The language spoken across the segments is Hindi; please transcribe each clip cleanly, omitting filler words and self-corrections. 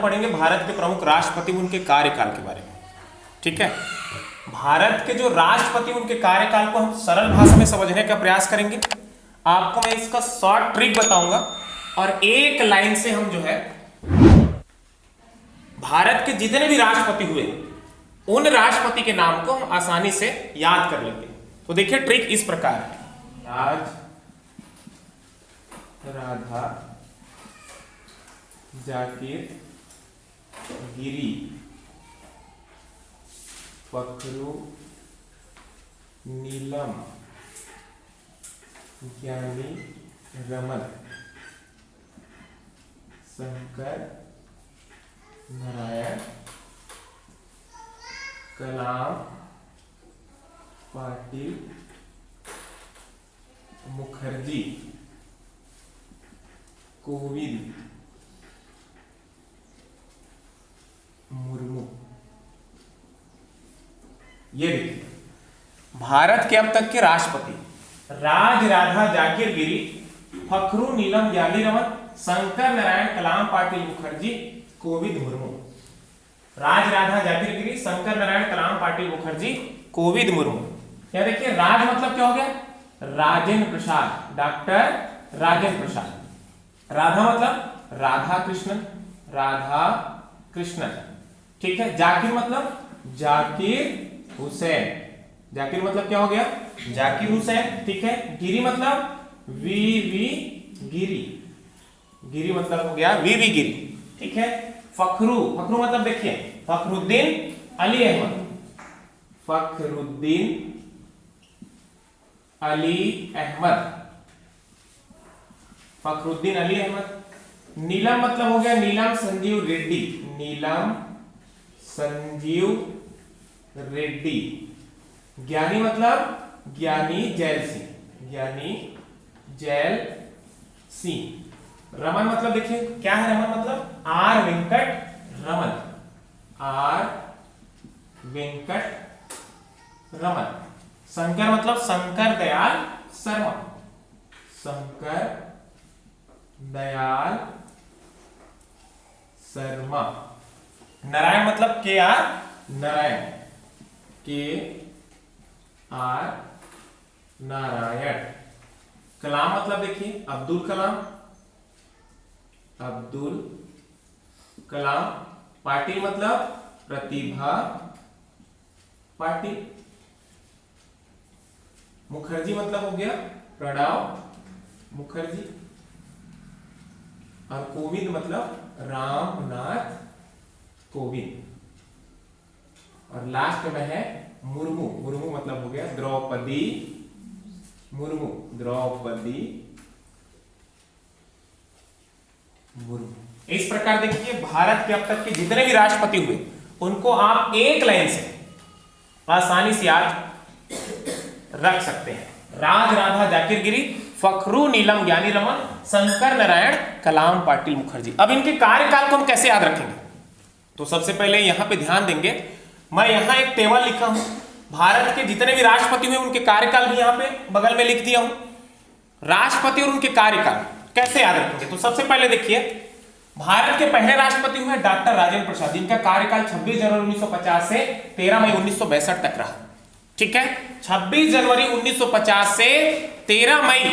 हम पढ़ेंगे भारत के प्रमुख राष्ट्रपति उनके कार्यकाल के बारे में। ठीक है, भारत के जो राष्ट्रपति उनके कार्यकाल को हम सरल भाषा में समझने का प्रयास करेंगे। आपको मैं इसका शॉर्ट ट्रिक बताऊंगा और एक लाइन से हम जो है भारत के जितने भी राष्ट्रपति हुए उन राष्ट्रपति के नाम को हम आसानी से याद कर लेंगे। तो देखिए ट्रिक इस प्रकार है। राज राधा जाकिर गिरी फखरू नीलम ज्ञानी रमन शंकर नारायण कलाम पाटिल मुखर्जी कोविंद मुर्मू। ये देखिए भारत के अब तक के राष्ट्रपति राज राधा जाकिर गिरी फखरू नीलम ज्ञानी रमन शंकर नारायण कलाम पाटिल मुखर्जी कोविंद मुर्मू। राज राधा जाकिर गिरी शंकर नारायण कलाम पाटिल मुखर्जी कोविंद मुर्मू। क्या देखिए राज मतलब क्या हो गया? राजेंद्र प्रसाद, डॉक्टर राजेंद्र प्रसाद। राधा मतलब राधा कृष्णन, राधा कृष्णन। ठीक है, जाकिर मतलब जाकिर हुसैन, जाकिर मतलब क्या हो गया? जाकिर हुसैन। ठीक है, गिरी मतलब वी गिरी, गिरी मतलब हो गया वी गिरी। ठीक है, फखरू, फखरू मतलब देखिए फखरुद्दीन अली अहमद, फखरुद्दीन अली अहमद, फखरुद्दीन अली अहमद। नीलम मतलब हो गया नीलम संजीव रेड्डी, नीलम संजीव रेड्डी। ज्ञानी मतलब ज्ञानी जैल सिंह, ज्ञानी जैल सिंह। रमन मतलब देखिए क्या है? रमन मतलब आर वेंकट रमन, आर वेंकट रमन। शंकर मतलब शंकर दयाल शर्मा, शंकर दयाल शर्मा। नारायण मतलब के आर नारायण, के आर नारायण। कलाम मतलब देखिए अब्दुल कलाम, अब्दुल कलाम। पाटिल मतलब प्रतिभा पाटिल। मुखर्जी मतलब हो गया प्रणव मुखर्जी। और कोविंद मतलब रामनाथ कोविंद। और लास्ट में है मुर्मू, मुर्मू मतलब हो गया द्रौपदी मुर्मू, द्रौपदी मुर्मू। इस प्रकार देखिए भारत के अब तक के जितने भी राष्ट्रपति हुए उनको आप एक लाइन से आसानी से याद रख सकते हैं। राज राधा जाकिर गिरी फखरू नीलम ज्ञानी रमन शंकर नारायण कलाम पाटिल मुखर्जी। अब इनके कार्यकाल को हम कैसे याद रखेंगे? तो सबसे पहले यहां पे ध्यान देंगे, मैं यहां एक टेबल लिखा हूं, भारत के जितने भी राष्ट्रपति हुए उनके कार्यकाल भी यहां पे बगल में लिख दिया हूं। राष्ट्रपति और उनके कार्यकाल कैसे याद रखेंगे? तो सबसे पहले देखिए भारत के पहले राष्ट्रपति हुए डॉक्टर राजेंद्र प्रसाद, जिनका कार्यकाल 26 जनवरी 1950 से 13 मई 1962 तक रहा। ठीक है, 26 जनवरी 1950 से 13 मई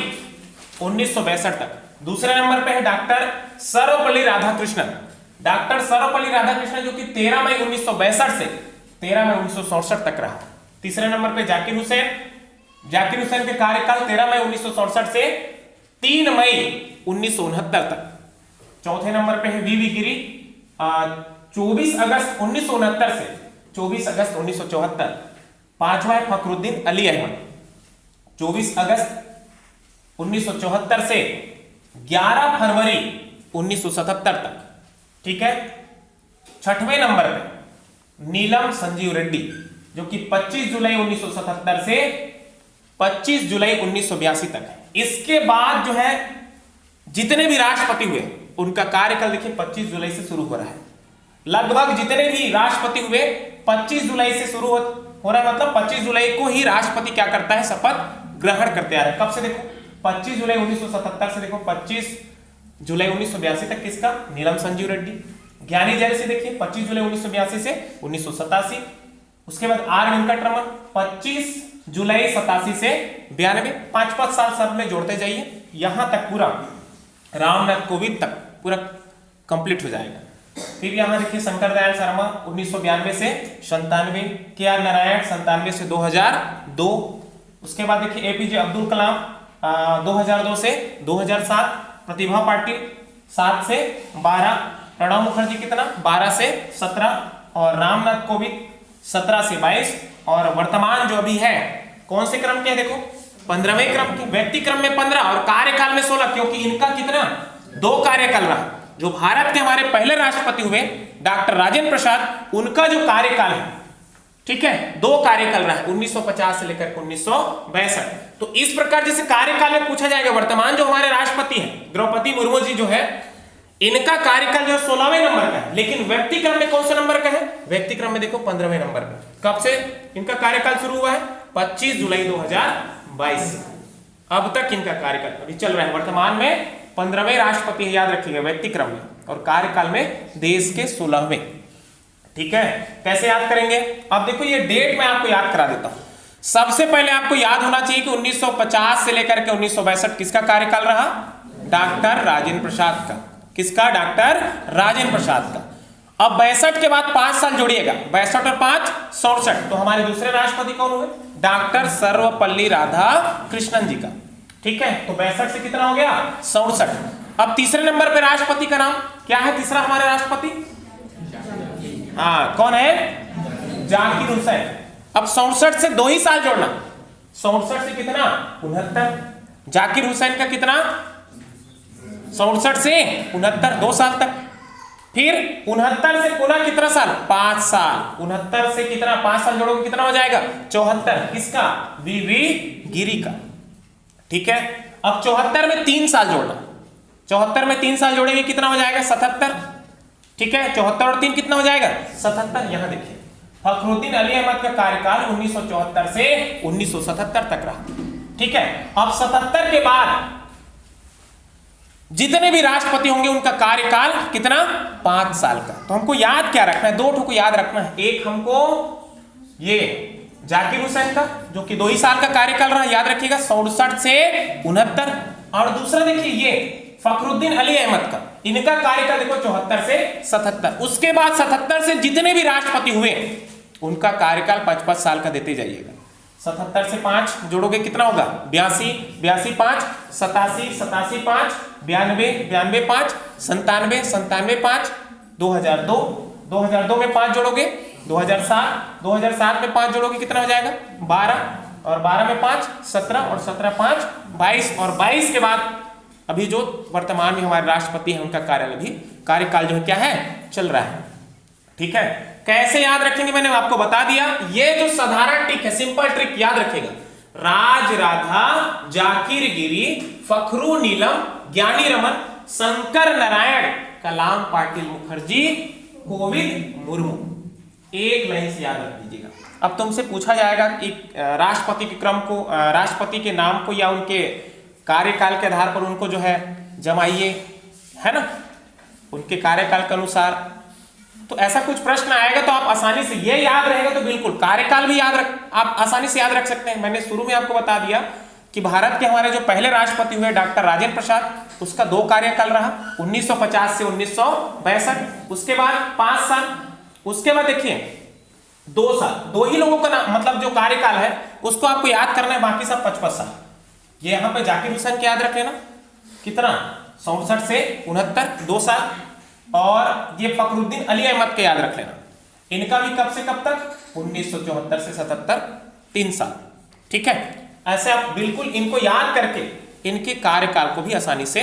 1962 तक। दूसरे नंबर पे है डॉक्टर सर्वपल्ली राधाकृष्णन, डॉक्टर सर्वपल्ली राधाकृष्णन जो कि 13 मई 1962 से 13 मई 1967 तक रहा। तीसरे नंबर पे जाकिर हुसैन, जाकिर हुसैन के कार्यकाल 13 मई 1967 से 3 मई 1969 तक। चौथे नंबर पे है वी गिरी, 24 अगस्त 1969 से 24 अगस्त 1974। पांचवा है फखरुद्दीन अली अहमद, 24 अगस्त 1974 से 11 फरवरी 1977 तक। ठीक है, छठवें नंबर पे नीलम संजीव रेड्डी जो कि 25 जुलाई 1977 से 25 जुलाई 1982 तक है। इसके बाद जो है जितने भी राष्ट्रपति हुए उनका कार्यकाल देखिए 25 जुलाई से शुरू हो रहा है। लगभग जितने भी राष्ट्रपति हुए 25 जुलाई से शुरू हो रहा है, मतलब 25 जुलाई को ही राष्ट्रपति क्या करता है? शपथ ग्रहण करते आ रहे हैं। कब से देखो 25 जुलाई 1977 से देखो 25 जुलाई 1982 तक किसका? नीलम संजीव रेड्डी। ज्ञानी जैल से देखिए 25 जुलाई 1982 से 1987। उसके बाद आर वेंकटरमन 25 जुलाई 87 से 92, 5-5 साल सब में जोड़ते जाइए, यहां तक पूरा रामनाथ कोविंद तक पूरा कंप्लीट हो जाएगा। फिर यहां देखिए शंकर दयाल शर्मा 1992 से 97, के आर नारायण 97 से 2002। उसके बाद देखिए एपीजे अब्दुल कलाम 2002 से 2007, प्रतिभा पाटिल 7 से 12, प्रणब मुखर्जी कितना 12 से 17, और रामनाथ कोविंद 17 से 22, और वर्तमान जो अभी है कौन से क्रम के है देखो 15वें क्रम के, व्यक्ति क्रम में 15 और कार्यकाल में 16, क्योंकि इनका कितना 2 कार्यकाल रहा। जो भारत के हमारे पहले राष्ट्रपति हुए डॉक्टर राजेंद्र प्रसाद, उनका जो कार्यकाल है, ठीक है, 2 कार्यकाल रहा है 1950 से लेकर 1962। तो इस प्रकार जैसे कार्यकाल में पूछा जाएगा, वर्तमान जो हमारे राष्ट्रपति हैं द्रौपदी मुर्मू जी जो है, इनका कार्यकाल जो 16वें नंबर का है, लेकिन व्यक्ति क्रम में कौन सा नंबर का है, व्यक्ति क्रम में देखो 15वें नंबर का। कब से इनका कार्यकाल शुरू हुआ है 25 जुलाई 2022 से अब तक इनका कार्यकाल अभी चल रहा है। वर्तमान में 15वें राष्ट्रपति है, याद रखिएगा व्यक्ति क्रम में, और कार्यकाल में देश के 16वें। ठीक है, कैसे याद करेंगे, अब देखो ये डेट मैं आपको याद करा देता हूं। सबसे पहले आपको याद होना चाहिए कि 1950 से लेकर के 1962 किसका कार्यकाल रहा, डॉक्टर राजेंद्र प्रसाद का। किसका, डॉक्टर राजेंद्र प्रसाद का। अब 62 के बाद 5 साल जोड़िएगा, 62 और 5 67, तो हमारे दूसरे राष्ट्रपति कौन हुए, डॉक्टर सर्वपल्ली राधाकृष्णन जी का। ठीक है, तो 62 से कितना हो गया 67। अब तीसरे नंबर पे राष्ट्रपति का नाम क्या है, तीसरा हमारे राष्ट्रपति, हाँ कौन है, जाकिर हुसैन। अब 67 से 2 ही साल जोड़ना, 67 से कितना 69, जाकिर हुसैन का कितना 67 से 69 2 साल तक। फिर 69 से पुनः कितना साल 5 साल, 69 से कितना 5 साल जोड़ोगे कितना हो जाएगा 74, किसका वीवी गिरी का। ठीक है, अब 74 में 3 साल जोड़ना, 74 में 3 साल जोड़ेंगे कितना हो जाएगा 77। ठीक है, 74 और 3 कितना हो जाएगा 77। यहां देखिए फखरुद्दीन अली अहमद का कार्यकाल 1974 से 1977 तक रहा। ठीक है, अब 77 के बाद जितने भी राष्ट्रपति होंगे उनका कार्यकाल कितना 5 साल का। तो हमको याद क्या रखना है, 2 ठो को याद रखना है। एक हमको ये जाकिर हुसैन का जो कि 2 ही साल का कार्यकाल रहा, याद रखिएगा 67 से 69, और दूसरा देखिए ये फखरुद्दीन अली अहमद का, इनका कार्यकाल देखो 74 से 77। उसके बाद 77 से जितने भी राष्ट्रपति हुए उनका कार्यकाल 5-5 साल का देते जाइएगा। 77 से 5 जोड़ोगे कितना होगा 82, 82 5 87, 87 5 92, 92 5 97, 97 5 2002, 2002 में 5 जोड़ोगे 2007, 2007 में 5 जोड़ोगे कितना हो जाएगा 12, और 12 में 5 17, और 17 5 22, और 22 के बाद अभी जो वर्तमान में हमारे राष्ट्रपति हैं उनका कार्यकाल जो है क्या है चल रहा है। ठीक है, कैसे याद रखेंगे मैंने आपको बता दिया। ये जो साधारण ट्रिक है, सिंपल ट्रिक याद रखेगा, राज राधा जाकिर गिरी फखरू नीलम ज्ञानी रमन शंकर नारायण कलाम पाटिल मुखर्जी कोविंद मुर्मू, एक लाइन से याद रख दीजिएगा। अब तुमसे पूछा जाएगा कि राष्ट्रपति के क्रम को, राष्ट्रपति के नाम को या उनके कार्यकाल के आधार पर उनको जो है जमाइए, है ना, उनके कार्यकाल के अनुसार। तो ऐसा कुछ प्रश्न आएगा तो आप आसानी से ये याद रहेगा तो बिल्कुल कार्यकाल भी आप आसानी से याद रख सकते हैं। मैंने शुरू में आपको बता दिया कि भारत के हमारे जो पहले राष्ट्रपति हुए डॉक्टर राजेंद्र प्रसाद, उसका 2 कार्यकाल रहा 1950 से 1962, उसके बाद 5 साल, उसके बाद देखिए 2 साल, 2 ही लोगों का मतलब जो कार्यकाल है उसको आपको याद करना है, बाकी सब 55 साल। ये यहां पे जाकिर हुसैन के याद रख लेना कितना 67 से 69 2 साल, और ये फखरुद्दीन अली अहमद के याद रख लेना, इनका भी कब से कब तक 1974 से 77 3 साल। ठीक है, ऐसे आप बिल्कुल इनको याद करके इनके कार्यकाल को भी आसानी से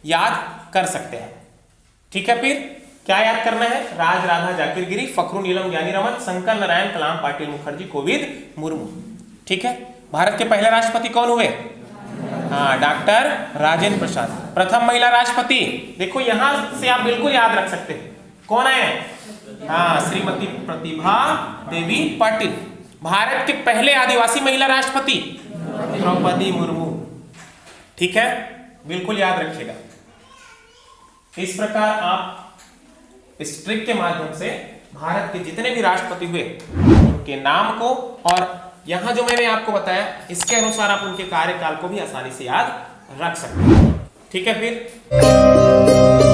याद कर सकते हैं। ठीक है, फिर क्या याद करना है, राज राधा जाकिर गिरी फखरू नीलम ज्ञानी रमन शंकर नारायण कलाम पाटिल मुखर्जी कोविंद मुर्मू। ठीक है, भारत के पहले राष्ट्रपति कौन हुए, हाँ डॉक्टर राजेंद्र प्रसाद। प्रथम महिला राष्ट्रपति देखो यहां से आप बिल्कुल याद रख सकते हैं, कौन है, हाँ श्रीमती प्रतिभा देवी पाटिल। भारत के पहले आदिवासी महिला राष्ट्रपति द्रौपदी मुर्मू। ठीक है, बिल्कुल याद रखिएगा। इस प्रकार आप इस ट्रिक के माध्यम से भारत के जितने भी राष्ट्रपति हुए उनके नाम को और यहां जो मैंने आपको बताया इसके अनुसार आप उनके कार्यकाल को भी आसानी से याद रख सकते हैं। ठीक है फिर